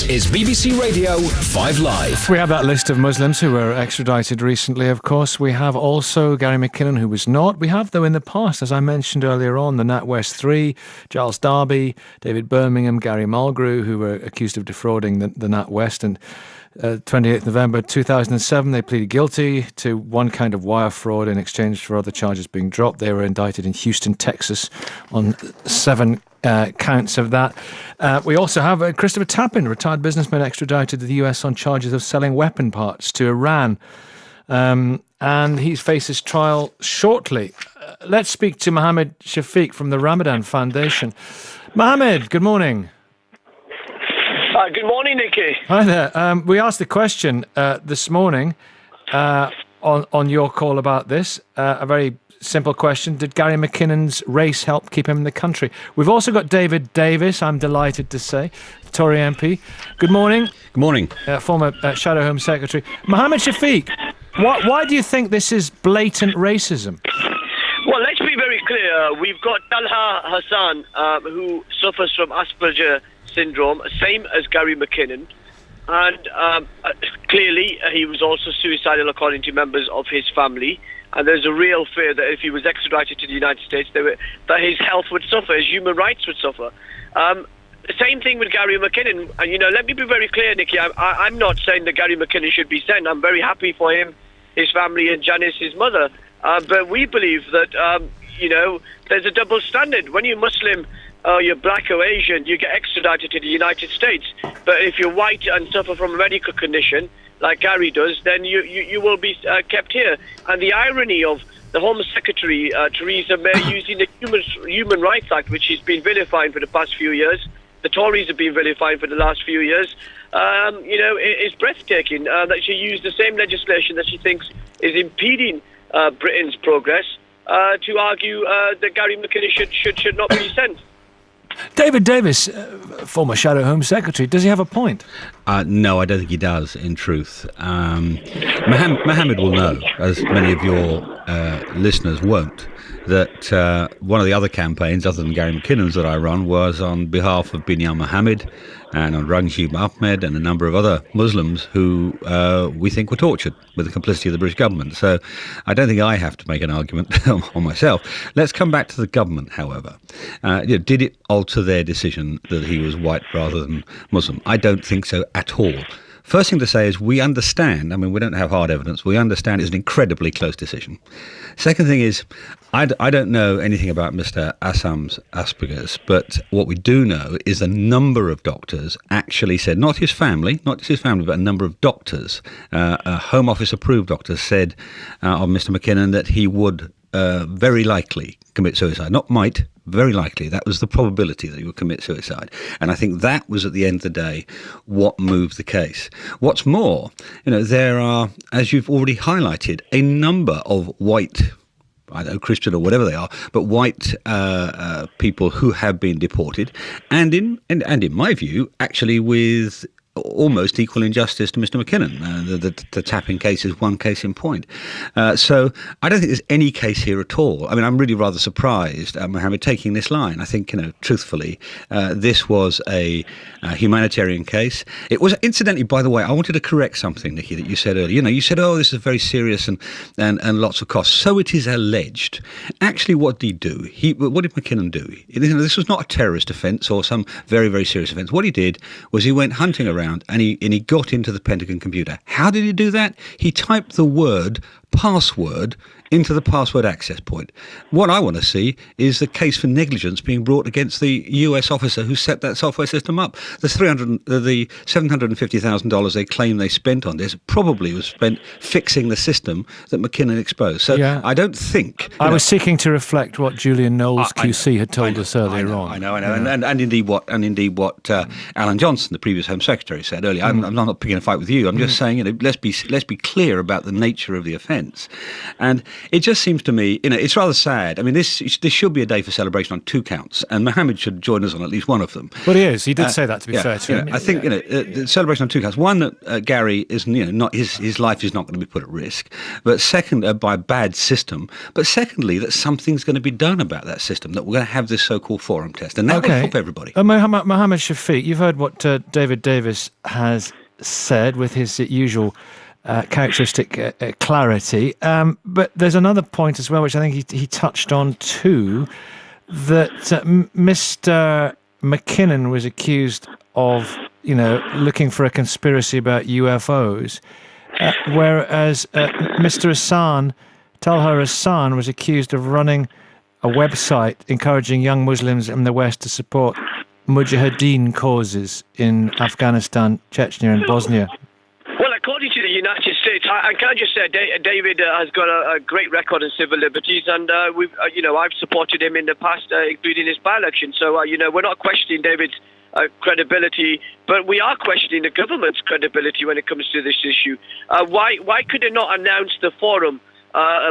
is BBC Radio 5 Live. We have that list of Muslims who were extradited recently, of course. We have also Gary McKinnon, who was not. We have, though, in the past, as I mentioned earlier on, the NatWest 3, Giles Darby, David Birmingham, Gary Mulgrew, who were accused of defrauding the NatWest. And 28th November 2007, they pleaded guilty to one count of wire fraud in exchange for other charges being dropped. They were indicted in Houston, Texas, on 7 counts of that. We also have Christopher Tappin, retired businessman, extradited to the US on charges of selling weapon parts to Iran. And he faces trial shortly. Let's speak to Mohammed Shafiq from the Ramadan Foundation. Mohammed, good morning. Good morning, Nicky. Hi there. We asked the question this morning on your call about this, a very simple question. Did Gary McKinnon's race help keep him in the country? We've also got David Davis, I'm delighted to say, Tory MP. Good morning. Good morning. Former Shadow Home Secretary. Mohammed Shafiq, why do you think this is blatant racism? Well, let's be very clear. We've got Talha Hassan, who suffers from Asperger syndrome, same as Gary McKinnon. And clearly, he was also suicidal, according to members of his family. And there's a real fear that if he was extradited to the United States, that his health would suffer, his human rights would suffer. The same thing with Gary McKinnon. And, let me be very clear, Nicky. I'm not saying that Gary McKinnon should be sent. I'm very happy for him, his family, and Janice, his mother. But we believe that, there's a double standard. When you're Muslim, you're black or Asian, you get extradited to the United States. But if you're white and suffer from a medical condition, like Gary does, then you will be kept here. And the irony of the Home Secretary, Theresa May, using the Human Rights Act, which she's been vilifying for the past few years, the Tories have been vilifying for the last few years, is breathtaking. That she used the same legislation that she thinks is impeding Britain's progress to argue that Gary McKinnon should not be sent. David Davis, former Shadow Home Secretary, does he have a point? No, I don't think he does, in truth. Mohammed will know, as many of your listeners won't, that one of the other campaigns, other than Gary McKinnon's, that I run was on behalf of Binyam Mohammed and on Ranjib Ahmed and a number of other Muslims who we think were tortured with the complicity of the British government. So I don't think I have to make an argument on myself. Let's come back to the government, however. Did it alter their decision that he was white rather than Muslim? I don't think so at all. First thing to say is we understand, we don't have hard evidence, we understand it's an incredibly close decision. Second thing is, I don't know anything about Mr. Assam's Asperger's, but what we do know is a number of doctors actually said, not just his family, but a number of doctors, Home Office approved doctors said of Mr. McKinnon that he would very likely commit suicide. Not might, very likely. That was the probability that he would commit suicide. And I think that was, at the end of the day, what moved the case. What's more, there are, as you've already highlighted, a number of white, I don't know, Christian or whatever they are, but white people who have been deported, and in my view, actually with almost equal injustice to Mr. McKinnon. The Tapping case is one case in point. So I don't think there's any case here at all. I'm really rather surprised at Mohammed taking this line. I think, truthfully, this was a humanitarian case. It was, incidentally, by the way, I wanted to correct something, Nicky, that you said earlier. You said, this is very serious and lots of costs. So it is alleged. Actually, what did he do? What did McKinnon do? This was not a terrorist offence or some very, very serious offence. What he did was he went hunting around and he got into the Pentagon computer. How did he do that? He typed the word password into the password access point. What I want to see is the case for negligence being brought against the US officer who set that software system up. The $750,000 they claim they spent on this probably was spent fixing the system that McKinnon exposed. So yeah. I don't think... I was seeking to reflect what Julian Knowles QC had told us earlier on. I know. Yeah. And indeed what Alan Johnson, the previous Home Secretary, said earlier. I'm not picking a fight with you. I'm just saying, let's be clear about the nature of the offence. defence. And it just seems to me, it's rather sad. I mean, this should be a day for celebration on 2 counts, and Mohammed should join us on at least one of them. But he is. He did say that, to be fair to him. I think, the celebration on 2 counts. One, that Gary is, not his life is not going to be put at risk. But second, by a bad system. But secondly, that something's going to be done about that system, that we're going to have this so-called forum test. And that will help everybody. Mohammed Shafiq, you've heard what David Davis has said with his usual characteristic clarity. But there's another point as well, which I think he touched on too, that Mr. McKinnon was accused of, looking for a conspiracy about UFOs, whereas Mr. Talha Hassan was accused of running a website encouraging young Muslims in the West to support Mujahideen causes in Afghanistan, Chechnya and Bosnia. Well, according to the United States, I can just say David has got a great record in civil liberties, and I've supported him in the past, including his by-election. So, we're not questioning David's credibility, but we are questioning the government's credibility when it comes to this issue. Why could it not announce the forum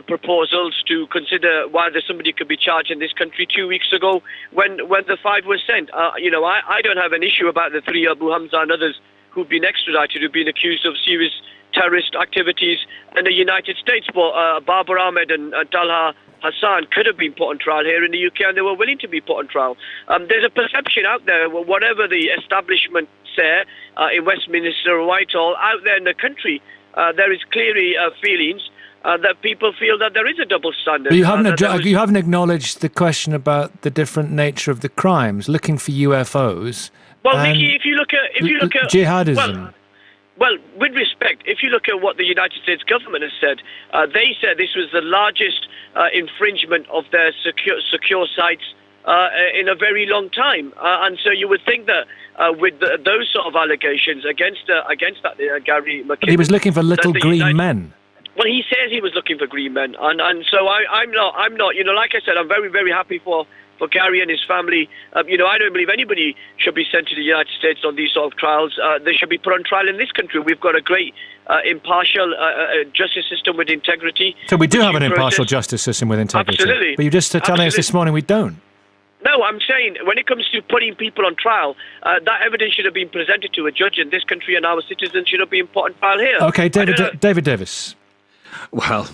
proposals to consider whether somebody could be charged in this country 2 weeks ago when the 5 was sent? I don't have an issue about the 3, Abu Hamza and others who've been extradited, who've been accused of serious terrorist activities in the United States. But Babar Ahmed and Talha Hassan could have been put on trial here in the UK, and they were willing to be put on trial. There's a perception out there, whatever the establishment say in Westminster or Whitehall, out there in the country, there is clearly feelings that people feel that there is a double standard. But you haven't acknowledged the question about the different nature of the crimes, looking for UFOs. Well, Nicky, if you look at jihadism. Well, with respect, if you look at what the United States government has said, they said this was the largest infringement of their secure sites in a very long time, and so you would think that with those sort of allegations against that Gary McKinnon, he was looking for little green men. Well, he says he was looking for green men, and so I'm not. Like I said, I'm very, very happy for Gary and his family. I don't believe anybody should be sent to the United States on these sort of trials. They should be put on trial in this country. We've got a great impartial justice system with integrity. So we do have an impartial justice system with integrity. Absolutely. But you're just telling us this morning we don't. No, I'm saying when it comes to putting people on trial, that evidence should have been presented to a judge in this country, and our citizens should have been put on trial here. Okay, David Davis. Well,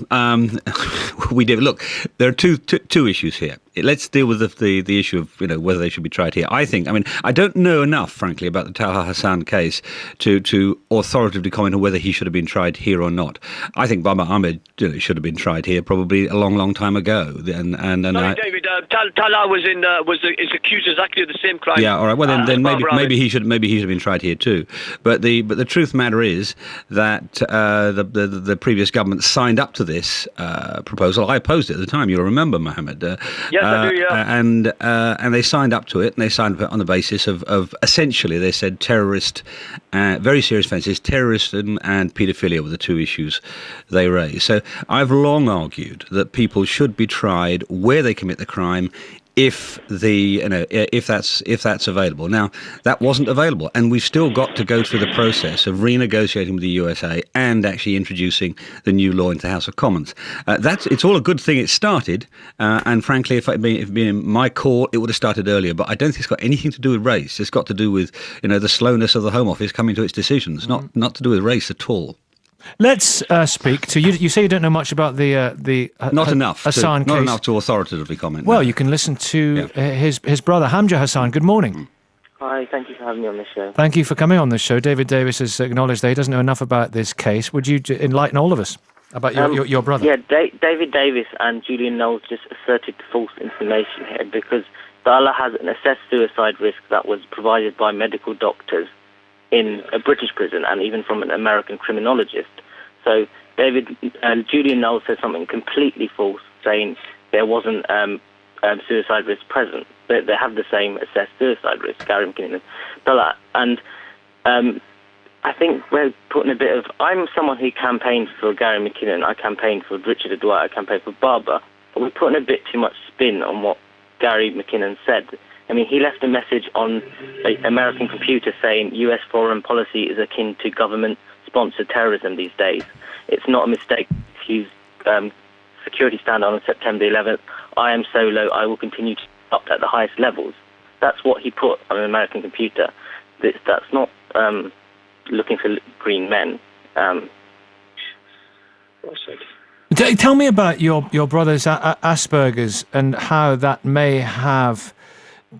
we did. Look, there are two issues here. Let's deal with the issue of whether they should be tried here. I don't know enough, frankly, about the Talha Hassan case to authoritatively comment on whether he should have been tried here or not. I think Babar Ahmed should have been tried here probably a long time ago. David, Talha is accused exactly of the same crime. Yeah, all right. Well, then maybe he should have been tried here too. But the truth of the matter is that the previous government signed up to this proposal. I opposed it at the time. You'll remember, Mohammed. Yes, I do, yeah. And they signed up to it, and they signed up on the basis of essentially, they said terrorist, very serious offences, terrorism and paedophilia were the 2 issues they raised. So I've long argued that people should be tried where they commit the crime, if that's available. Now, that wasn't available, and we've still got to go through the process of renegotiating with the USA and actually introducing the new law into the House of Commons. It's all a good thing it started, and frankly, if it had been my call, it would have started earlier, but I don't think it's got anything to do with race. It's got to do with the slowness of the Home Office coming to its decisions, not to do with race at all. Let's speak to you. You say you don't know much about the not enough Hassan case. Not enough to authoritatively comment. Well, you can listen to his brother Hamza Hassan. Good morning. Hi, thank you for having me on this show. Thank you for coming on this show. David Davis has acknowledged that he doesn't know enough about this case. Would you enlighten all of us about your brother? Yeah, David Davis and Julian Knowles just asserted false information here because Talha has an assessed suicide risk that was provided by medical doctors in a British prison and even from an American criminologist. So Julian Knowles said something completely false, saying there wasn't suicide risk present. They have the same assessed suicide risk, Gary McKinnon and Talha. And I think we're putting a bit of... I'm someone who campaigned for Gary McKinnon. I campaigned for Richard Adwyer. I campaigned for Barbara. But we're putting a bit too much spin on what Gary McKinnon said. I mean, he left a message on an American computer saying US foreign policy is akin to government-sponsored terrorism these days. It's not a mistake to use security standard on September 11th. I am so low, I will continue to up at the highest levels. That's what he put on an American computer. That's not looking for green men. Tell me about your brother's Asperger's and how that may have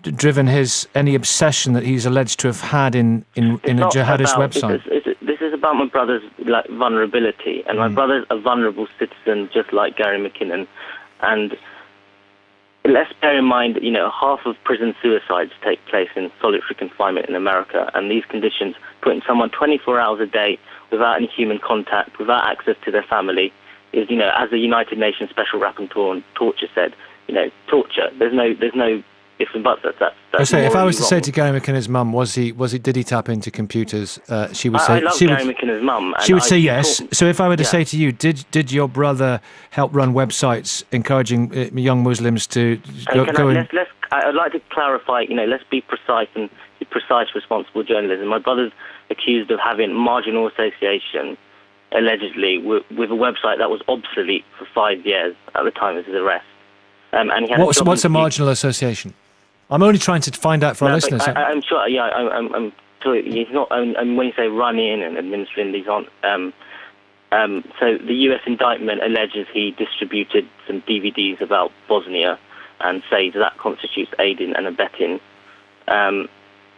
driven any obsession that he's alleged to have had in a jihadist website. This is about my brother's vulnerability, and my brother's a vulnerable citizen, just like Gary McKinnon. And let's bear in mind that half of prison suicides take place in solitary confinement in America, and these conditions, putting someone 24 hours a day without any human contact, without access to their family, is as the United Nations Special Rapporteur on Torture said, torture. There's no ifs and buts. That's if I was to say to Gary McKinnon's mum, did he tap into computers? She would say. I love Gary McKinnon's mum. She would say yes. So if I were to say to you, did your brother help run websites encouraging young Muslims to go in? I'd like to clarify. Let's be precise and be precise, responsible journalism. My brother's accused of having marginal association, allegedly, with a website that was obsolete for 5 years at the time of his arrest. And he had what's a marginal association? I'm only trying to find out for our listeners. I'm sure. Yeah, I'm sure he's not. And when you say running and administering, these aren't. So the U.S. indictment alleges he distributed some DVDs about Bosnia, and says that constitutes aiding and abetting. And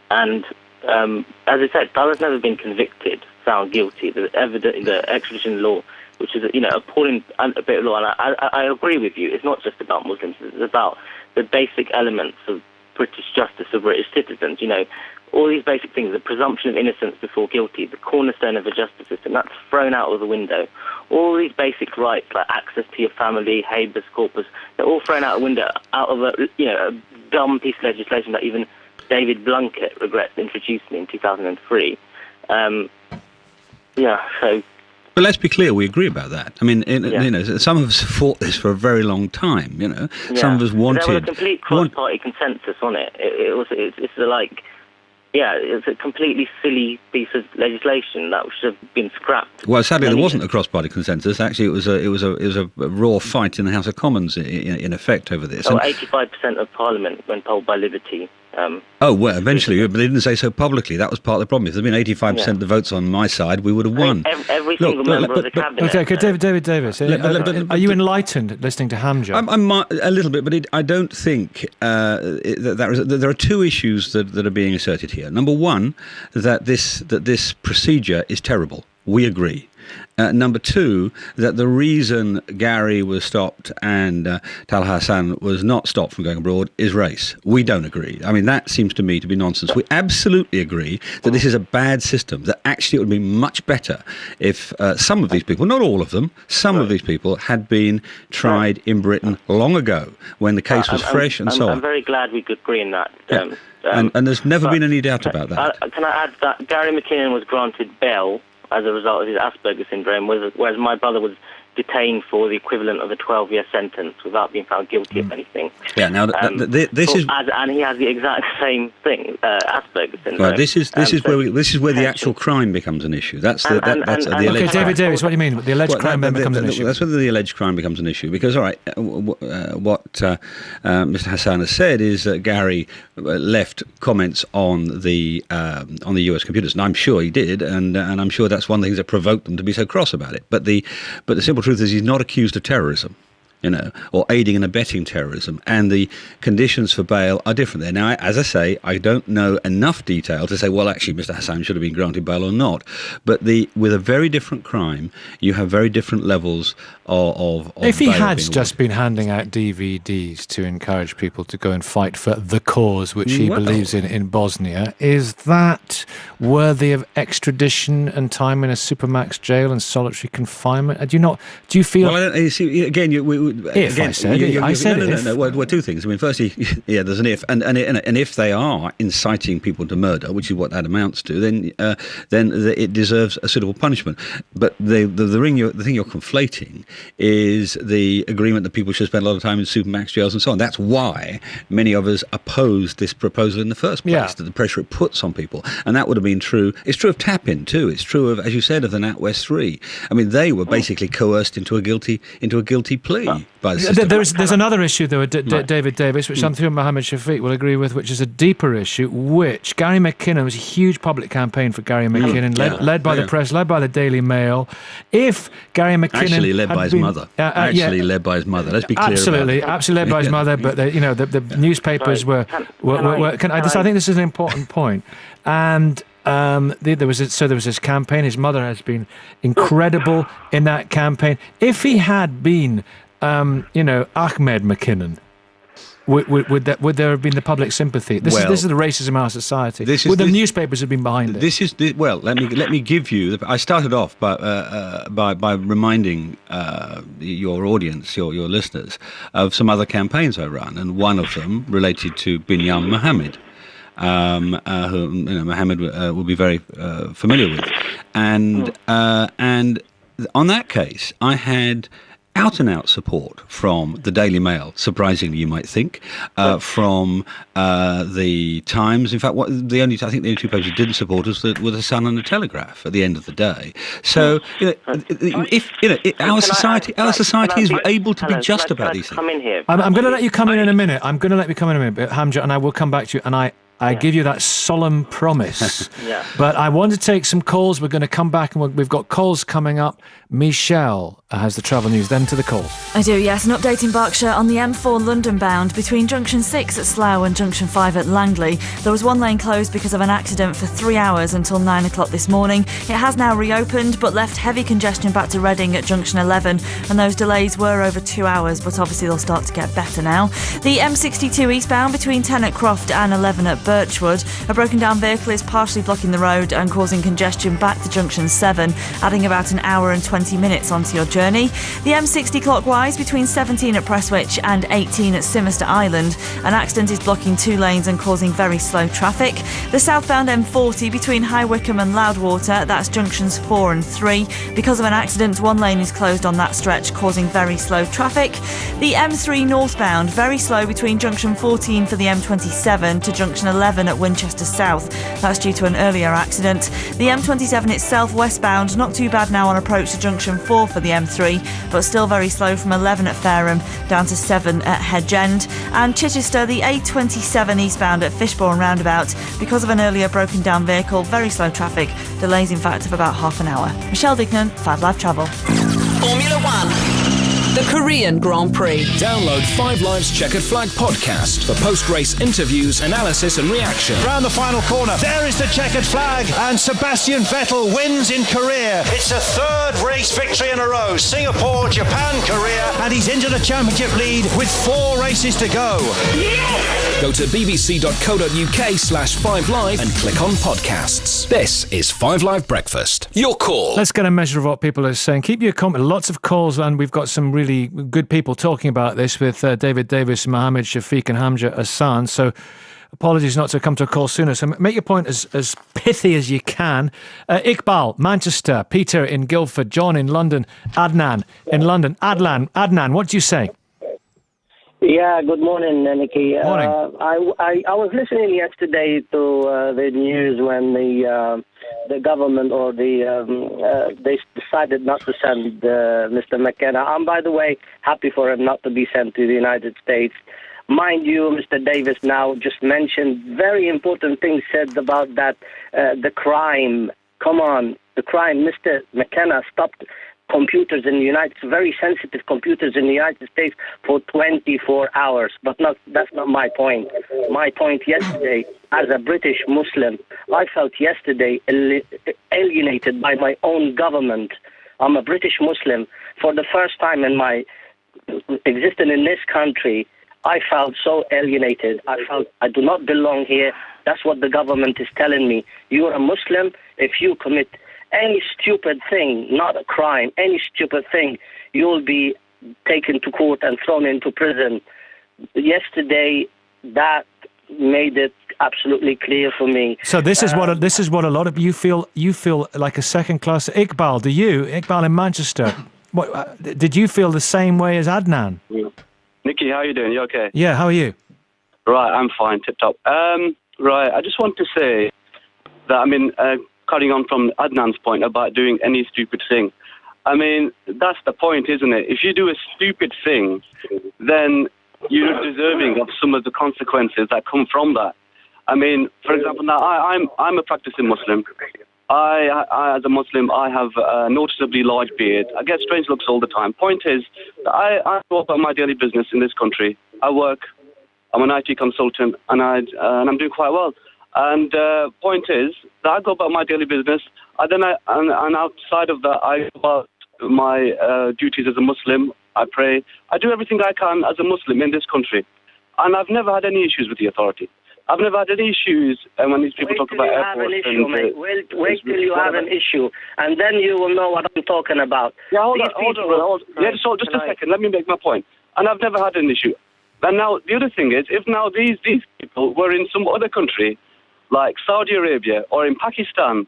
as I said, Dalha's never been convicted, found guilty. The extradition law, which is appalling a bit of law, and I agree with you. It's not just about Muslims. It's about the basic elements of British justice for British citizens. All these basic things: the presumption of innocence before guilty, the cornerstone of a justice system, that's thrown out of the window. All these basic rights, like access to your family, habeas corpus, they're all thrown out the window out of a dumb piece of legislation that even David Blunkett regrets introducing in 2003. So. But let's be clear, we agree about that. I mean, some of us have fought this for a very long time. Some of us wanted. There was a complete cross-party consensus on it. It's a completely silly piece of legislation that should have been scrapped. Well, sadly, there wasn't a cross-party consensus. Actually, it was a raw fight in the House of Commons, in effect, over this. 85% of Parliament, when polled by Liberty. Eventually, but they didn't say so publicly. That was part of the problem. If there had been 85% of the votes on my side, we would have won. Every single member of the cabinet. Okay, David Davis, are you enlightened listening to Hamza? I'm a little bit, but I don't think there are two issues that are being asserted here. Number one, that this procedure is terrible. We agree. Number two, that the reason Gary was stopped and Talha Hassan was not stopped from going abroad is race. We don't agree. I mean, that seems to me to be nonsense. We absolutely agree that this is a bad system, that actually it would be much better if some of these people, not all of them, some of these people had been tried in Britain long ago when the case was fresh and so on. I'm very glad we could agree on that. And there's never been any doubt about that. Can I add that Gary McKinnon was granted bail as a result of his Asperger's syndrome, whereas my brother was detained for the equivalent of a 12-year sentence without being found guilty of anything. Yeah, now this is, and he has the exact same thing, Asperger's syndrome. Right, this is where the actual crime becomes an issue. That's the alleged. Okay, David Davis, what do you mean? The alleged crime then becomes an issue. That's whether the alleged crime becomes an issue. Because all right, what Mr. Hassan has said is that Gary left comments on the US computers, and I'm sure he did, and I'm sure that's one of the things that provoked them to be so cross about it. But the simple truth is he's not accused of terrorism, or aiding and abetting terrorism, and the conditions for bail are different there. Now, as I say, I don't know enough detail to say, well, actually, Mr. Hassan should have been granted bail or not. But with a very different crime, you have very different levels of if he had just been handing out DVDs to encourage people to go and fight for the cause which he believes in Bosnia, is that worthy of extradition and time in a supermax jail and solitary confinement? Do you feel? Well, I don't, you see, again, I said if. No. Well, two things. I mean, firstly, yeah, there's an if, and if they are inciting people to murder, which is what that amounts to, then it deserves a suitable punishment. But the thing you're conflating is the agreement that people should spend a lot of time in supermax jails and so on. That's why many of us opposed this proposal in the first place, that the pressure it puts on people. And that would have been true. It's true of Tapin too. It's true of, as you said, of the NatWest 3. I mean, they were basically coerced into a guilty plea by the system. There's another issue though, David Davis, which I'm sure Mohammed Shafiq will agree with, which is a deeper issue, which Gary McKinnon was a huge public campaign for Gary McKinnon, led by the press, led by the Daily Mail. If Gary McKinnon actually led by his mother, led by his mother. Let's be clear. Absolutely led by his mother. But the newspapers were. I think this is an important point. And there was this campaign. His mother has been incredible in that campaign. If he had been, Ahmed McKinnon, would there have been the public sympathy? This is the racism in our society. Would the newspapers have been behind it? Let me give you. I started off by reminding your audience, your listeners, of some other campaigns I run, and one of them related to Binyam Mohammed. Who Mohammed will be very familiar with, and on that case, I had out-and-out support from the Daily Mail, surprisingly you might think, from the Times. In fact, the only two papers that didn't support us were the Sun and the Telegraph at the end of the day. So, our society is able to be just about these things. I'm going to let you come in a minute. But Hamza, and I will come back to you, and I give you that solemn promise. But I want to take some calls. We're going to come back, and we've got calls coming up. Michelle has the travel news. Then to the calls. I do, yes. An update in Berkshire on the M4 London bound between Junction 6 at Slough and Junction 5 at Langley. There was one lane closed because of an accident for 3 hours until 9 o'clock this morning. It has now reopened, but left heavy congestion back to Reading at Junction 11, and those delays were over 2 hours, but obviously they'll start to get better now. The M62 eastbound between 10 at Croft and 11 at Birchwood. A broken down vehicle is partially blocking the road and causing congestion back to Junction 7, adding about an hour and 20 minutes onto your journey. The M60 clockwise between 17 at Prestwich and 18 at Simister Island. An accident is blocking 2 lanes and causing very slow traffic. The southbound M40 between High Wycombe and Loudwater, that's junctions 4 and 3. Because of an accident, 1 lane is closed on that stretch, causing very slow traffic. The M3 northbound, very slow between junction 14 for the M27 to junction 11 at Winchester South. That's due to an earlier accident. The M27 itself westbound, not too bad now on approach to junction 4 for the M3, but still very slow from 11 at Fareham down to 7 at Hedge End. And Chichester, the A27 eastbound at Fishbourne roundabout, because of an earlier broken down vehicle, very slow traffic, delays in fact of about half an hour. Michelle Dignan, 5 Live Travel. Formula One. The Korean Grand Prix. Download 5 Live's Checkered Flag podcast for post-race interviews, analysis and reaction. Round the final corner, there is the checkered flag, and Sebastian Vettel wins in Korea. It's a 3rd race victory in a row. Singapore, Japan, Korea, and he's into the championship lead with 4 races to go. Yeah! Go to bbc.co.uk/5live and click on podcasts. This is 5 Live Breakfast. Your call. Let's get a measure of what people are saying. Keep your comment. Lots of calls, and we've got some really good people talking about this with David Davis, Mohammed Shafiq and Hamza Hassan. So apologies not to come to a call sooner. So make your point as pithy as you can. Iqbal, Manchester, Peter in Guildford, John in London, Adnan in London. Adnan, what do you say? Yeah, good morning, Nicky. Morning. I was listening yesterday to the news when the government or they decided not to send Mr. McKenna. I'm, by the way, happy for him not to be sent to the United States. Mind you, Mr. Davis now just mentioned very important things said about that, the crime. Come on, the crime. Mr. McKenna stopped computers in the United States, very sensitive computers in the United States for 24 hours. But that's not my point. My point yesterday, as a British Muslim, I felt yesterday alienated by my own government. I'm a British Muslim. For the first time in my existence in this country, I felt so alienated. I felt I do not belong here. That's what the government is telling me. You're a Muslim. If you commit any stupid thing, not a crime, any stupid thing, you'll be taken to court and thrown into prison. Yesterday, that made it absolutely clear for me. So this is what a lot of you feel. You feel like a second-class. Iqbal, do you? Iqbal in Manchester. Did you feel the same way as Adnan? Nikki, how are you doing? You okay? Yeah, how are you? Right, I'm fine, tip-top. Right, I just want to say that, carrying on from Adnan's point about doing any stupid thing, that's the point, isn't it? If you do a stupid thing, then you're deserving of some of the consequences that come from that. For example, now I'm a practicing Muslim. I, as a Muslim, I have a noticeably large beard. I get strange looks all the time. Point is, I go about my daily business in this country. I work. I'm an IT consultant, and I'm doing quite well. And point is that I go about my daily business, and outside of that, I go about my duties as a Muslim. I pray. I do everything I can as a Muslim in this country, and I've never had any issues with the authority. I've never had any issues when these people talk about airports. Wait till you have an issue, and then you will know what I'm talking about. Yeah, hold on. Yeah, just a second. Let me make my point. And I've never had an issue. And now the other thing is, if now these people were in some other country, like Saudi Arabia or in Pakistan,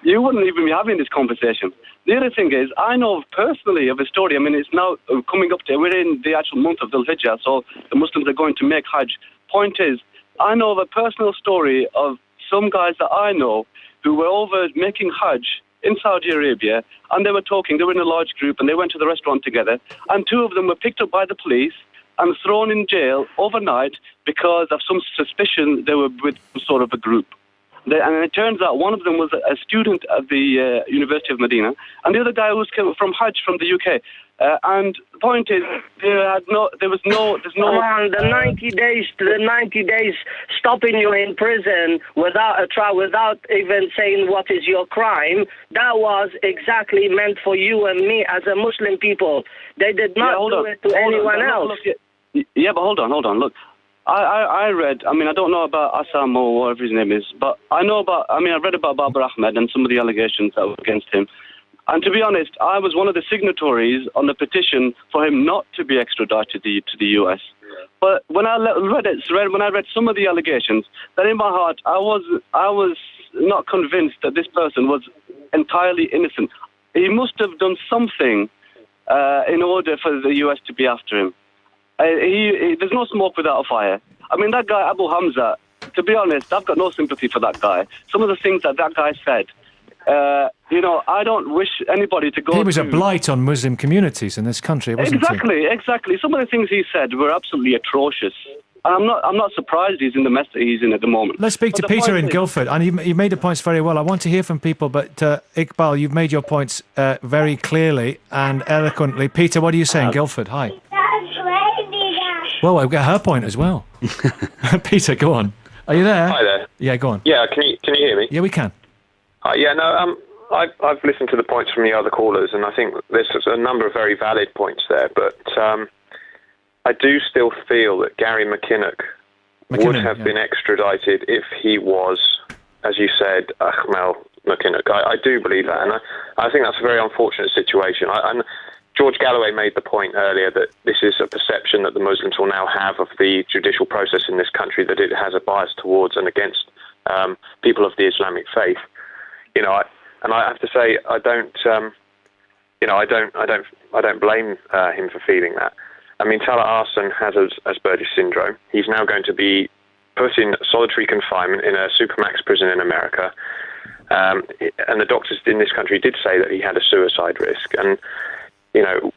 you wouldn't even be having this conversation. The other thing is, I know personally of a story. It's now coming up to, we're in the actual month of Dhul Hijjah, so the Muslims are going to make Hajj. Point is, I know of a personal story of some guys that I know who were over making Hajj in Saudi Arabia, and they were in a large group, and they went to the restaurant together, and two of them were picked up by the police and thrown in jail overnight because of some suspicion they were with some sort of a group. And it turns out one of them was a student at the University of Medina, and the other guy was from Hajj from the UK. And the point is, there's no. Come on, the 90 days stopping you in prison without a trial, without even saying what is your crime. That was exactly meant for you and me as a Muslim people. They did not do it to anyone else. Yeah, but hold on. Look, I read. I don't know about Assam or whatever his name is, but I know about. I read about Babar Ahmed and some of the allegations that were against him. And to be honest, I was one of the signatories on the petition for him not to be extradited to the US. But when I read some of the allegations, then in my heart, I was not convinced that this person was entirely innocent. He must have done something in order for the US to be after him. There's no smoke without a fire. That guy, Abu Hamza, to be honest, I've got no sympathy for that guy. Some of the things that guy said, I don't wish anybody to go. He was a blight on Muslim communities in this country, wasn't he? Exactly. Some of the things he said were absolutely atrocious. And I'm not surprised he's in the mess that he's in at the moment. Let's speak to Peter in Guildford. And you made the points very well. I want to hear from people, but Iqbal, you've made your points very clearly and eloquently. Peter, what do you say in Guildford? Hi. Well, I've got her point as well. Peter, go on. Are you there? Hi there. Yeah, go on. Yeah, can you hear me? Yeah, we can. I've listened to the points from the other callers, and I think there's a number of very valid points there, but I do still feel that Gary McKinnon would have been extradited if he was, as you said, Ahmed McKinnon. I do believe that, and I think that's a very unfortunate situation. And George Galloway made the point earlier that this is a perception that the Muslims will now have of the judicial process in this country, that it has a bias towards and against people of the Islamic faith. And I have to say, I don't blame him for feeling that. Talal Arsan has Asperger's syndrome. He's now going to be put in solitary confinement in a supermax prison in America. And the doctors in this country did say that he had a suicide risk. And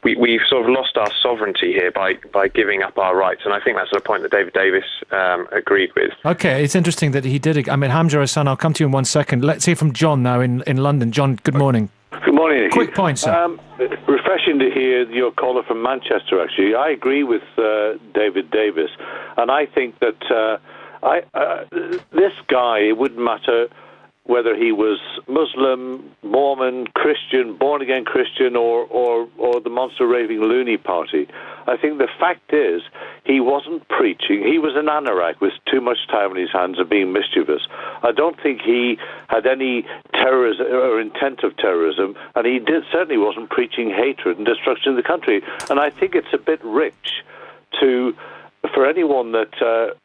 we've sort of lost our sovereignty here by giving up our rights, and I think that's a point that David Davis agreed with. Okay, it's interesting that he did. Hamza Hassan, I'll come to you in 1 second. Let's hear from John now in London. John, good morning. Good morning, Nicky. Quick point, sir. Refreshing to hear your caller from Manchester, actually. I agree with David Davis, and I think that this guy, it wouldn't matter whether he was Muslim, Mormon, Christian, born-again Christian, or the monster raving loony party. I think the fact is he wasn't preaching. He was an anorak with too much time on his hands and being mischievous. I don't think he had any terrorism or intent of terrorism, and he certainly wasn't preaching hatred and destruction of the country. And I think it's a bit rich for anyone that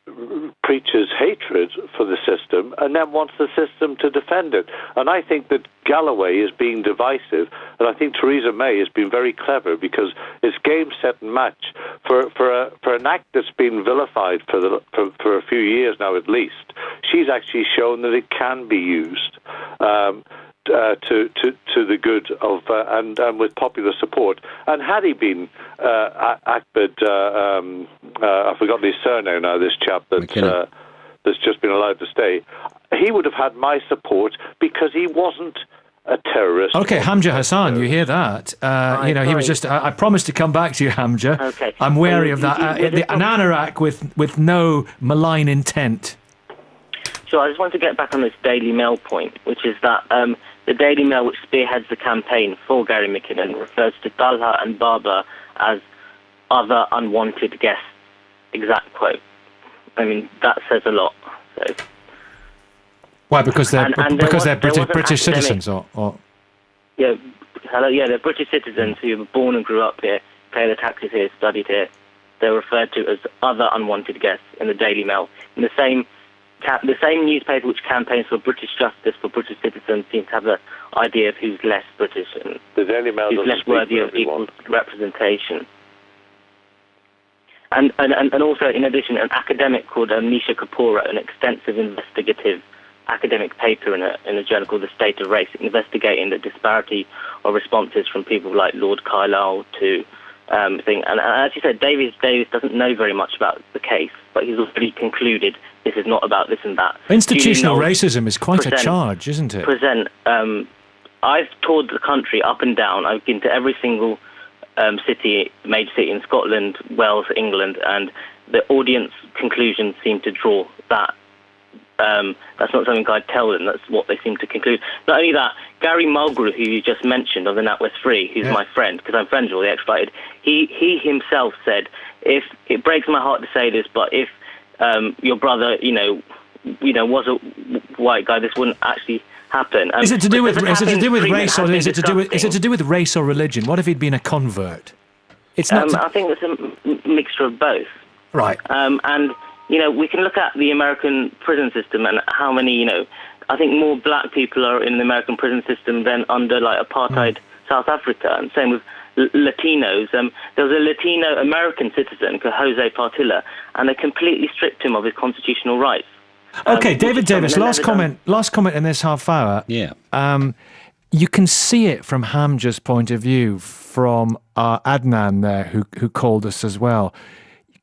preaches hatred for the system and then wants the system to defend it. And I think that Galloway is being divisive, and I think Theresa May has been very clever because it's game, set and match. For an act that's been vilified for a few years now at least, she's actually shown that it can be used to the good of and with popular support. And had he been Ahmed, I've forgotten his surname now, this chap that's just been allowed to stay, he would have had my support because he wasn't a terrorist. Okay, Hamza Hassan, you hear that? He was just. I promised to come back to you, Hamza. Okay. I'm wary of that. An anorak with no malign intent. So I just want to get back on this Daily Mail point, which is that the Daily Mail, which spearheads the campaign for Gary McKinnon, refers to Talha and Baba as other unwanted guests. Exact quote. I mean, that says a lot. So. Why? Because they're British citizens, or yeah, they're British citizens who were born and grew up here, pay their taxes here, studied here. They're referred to as other unwanted guests in the Daily Mail. In the same newspaper which campaigns for British justice for British citizens seems to have the idea of who's less British and the Daily Mail who's less worthy of equal representation. And also, in addition, an academic called Nisha Kapoor wrote an extensive investigative academic paper in a journal called The State of Race, investigating the disparity of responses from people like Lord Carlisle to thing. And as you said, Davis doesn't know very much about the case, but he's already concluded this is not about this and that. Institutional racism is quite a charge, isn't it? I've toured the country up and down. I've been to every single major city in Scotland, Wales, England, and the audience conclusions seem to draw that. That's not something I'd tell them, that's what they seem to conclude. Not only that, Gary Mulgrew, who you just mentioned, of the NatWest 3, who's my friend, because I'm friends with all the extradited, he himself said, if it breaks my heart to say this, but if your brother, was a white guy, this wouldn't actually happen. Is it to do with race, or is it to do with race or religion? What if he'd been a convert? It's not. I think it's a mixture of both. Right. And we can look at the American prison system and how many, I think more black people are in the American prison system than under apartheid South Africa, and same with Latinos. There was a Latino American citizen called Jose Partilla, and they completely stripped him of his constitutional rights. Okay, David Davis, last comment in this half hour. Yeah. You can see it from Hamza's point of view, from Adnan there, who called us as well.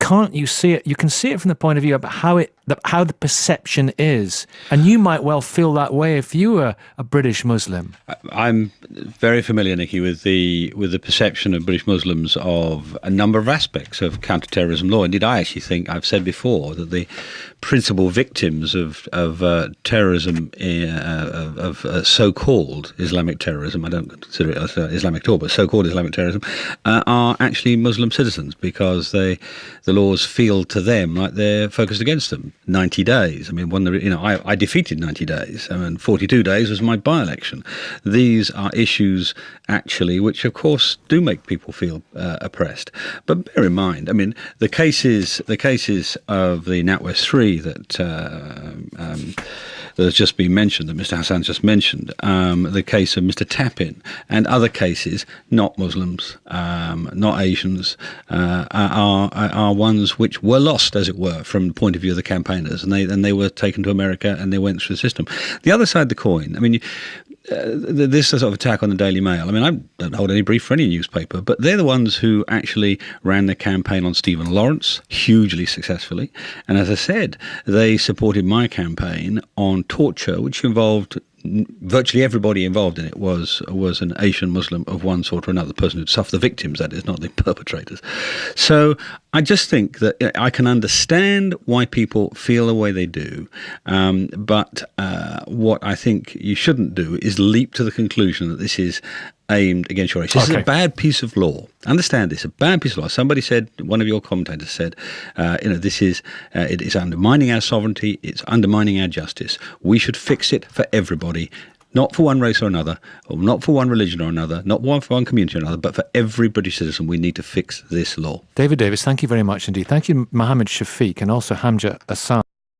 Can't you see it? You can see it from the point of view of how the perception is, and you might well feel that way if you were a British Muslim. I'm very familiar, Nicky, with the perception of British Muslims of a number of aspects of counter-terrorism law. Indeed, I actually think I've said before that the principal victims of terrorism, of so-called Islamic terrorism, I don't consider it Islamic at all, but so-called Islamic terrorism, are actually Muslim citizens, because the laws feel to them like they're focused against them. 90 days. I mean, I defeated 90 days, and 42 days was my by-election. These are issues, actually, which, of course, do make people feel oppressed. But bear in mind, I mean, the cases of the NatWest 3 that has just been mentioned, that Mr. Hassan just mentioned, the case of Mr. Tapin, and other cases, not Muslims, not Asians, are ones which were lost, as it were, from the point of view of the campaigners, and they were taken to America and they went through the system. The other side of the coin, I mean, this sort of attack on the Daily Mail, I mean, I don't hold any brief for any newspaper, but they're the ones who actually ran the campaign on Stephen Lawrence hugely successfully. And as I said, they supported my campaign on torture, which involved virtually everybody involved in it was an Asian Muslim of one sort or another, the person who'd suffered, the victims, that is, not the perpetrators. So I just think that I can understand why people feel the way they do, but what I think you shouldn't do is leap to the conclusion that this is aimed against your race. This is a bad piece of law. Understand this, a bad piece of law. Somebody said, one of your commentators said, this is, it is undermining our sovereignty, it's undermining our justice. We should fix it for everybody. Not for one race or another, or not for one religion or another, not for one community or another, but for every British citizen. We need to fix this law. David Davis, thank you very much indeed. Thank you, Mohammed Shafiq, and also Hamza Hassan.